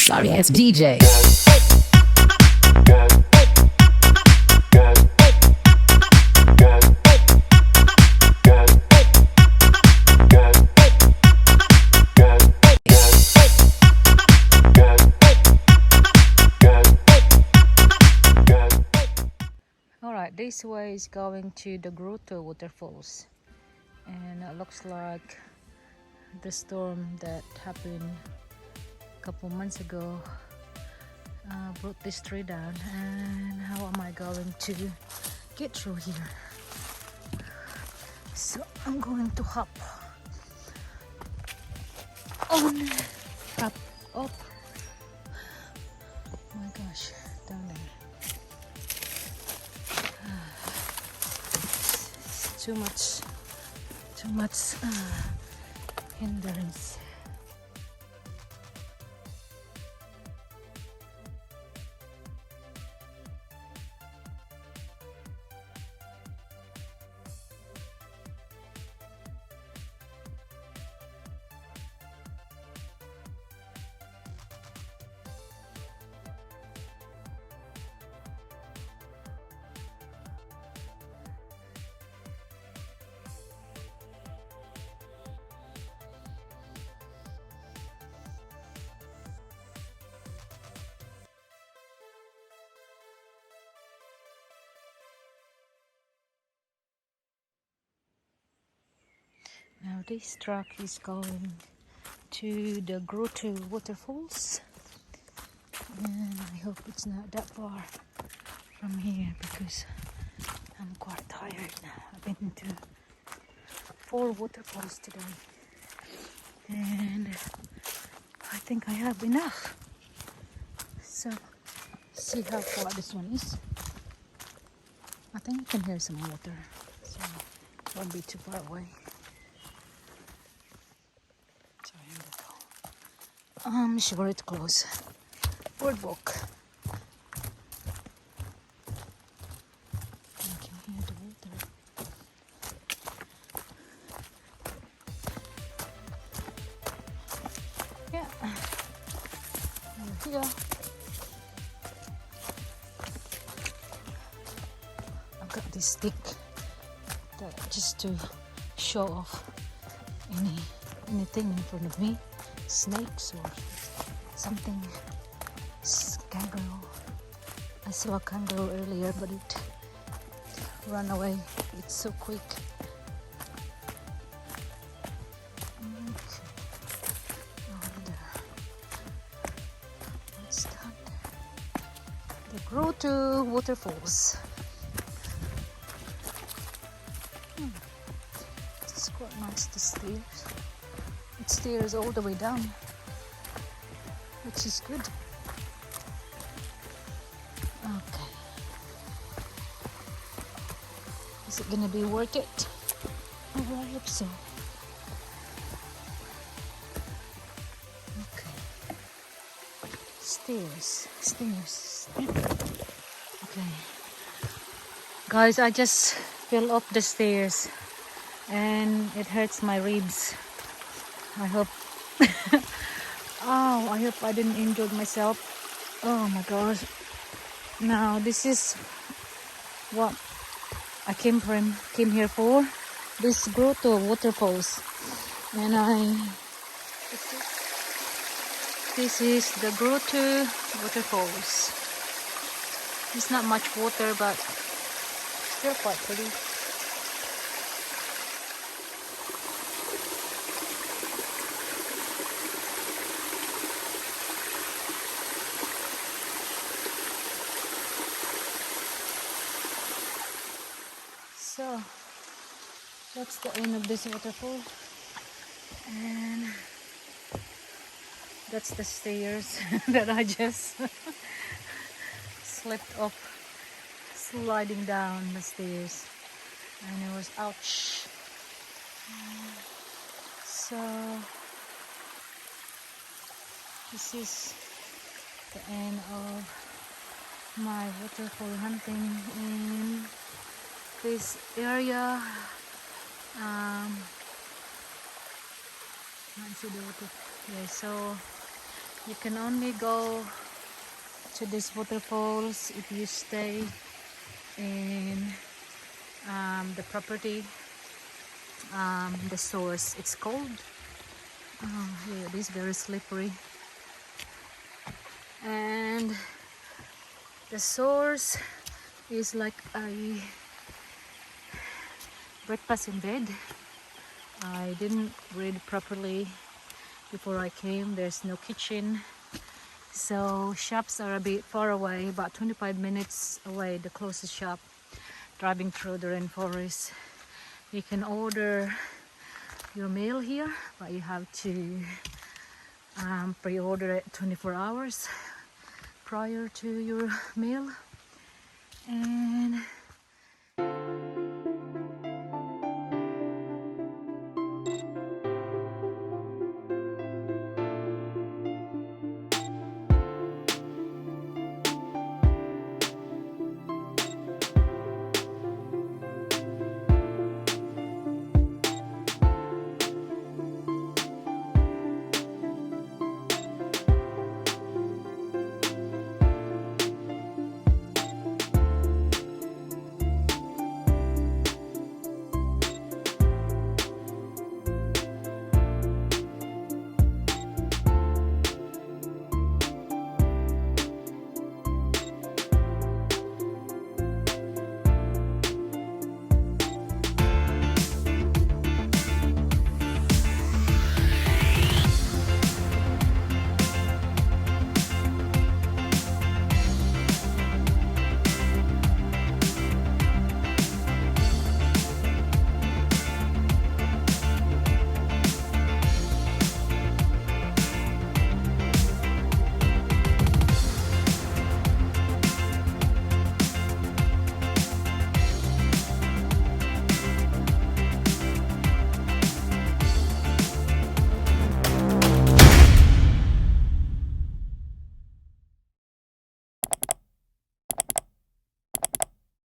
sorry ass DJ. Alright, this way is going to the Grotto waterfalls, and it looks like the storm that happened a couple months ago brought this tree down. And how am I going to get through here? So I'm going to hop on, hop up. Oh my gosh, down there. Too much hindrance. Now this truck is going to the Grotto waterfalls, and I hope it's not that far from here because I'm quite tired now. I've been to 4 waterfalls today, and I think I have enough. So see how far this one is. I think you can hear some water, so it won't be too far away. I'm sure it's close. Boardwalk. I can hear the water. Yeah. We're here. I've got this stick that just to show off anything in front of me. Snakes or something. Kangaroo. I saw a kangaroo earlier, but it ran away. It's so quick. Okay. Over there. What's down there? The Grotto waterfalls. It's quite nice, the stairs. It stairs all the way down, which is good. Okay. Is it gonna be worth it? Oh, I hope so. Okay. Stairs. Okay. Guys, I just fell up the stairs and it hurts my ribs. I hope I hope I didn't injure myself. Oh my gosh. Now this is what I came here for. This Grotto waterfalls. And this is the Grotto waterfalls. It's not much water, but still quite pretty. So that's the end of this waterfall, and that's the stairs that I just slipped up, sliding down the stairs, and it was ouch. So this is the end of my waterfall hunting in this area. Can't see the water. Yeah, so You can only go to these waterfalls if you stay in the property, the source it's called. Yeah, it is very slippery. And the source is like a breakfast in bed. I didn't read properly before I came. There's no kitchen, so shops are a bit far away, about 25 minutes away, the closest shop, driving through the rainforest. You can order your meal here, but you have to pre-order it 24 hours prior to your meal. And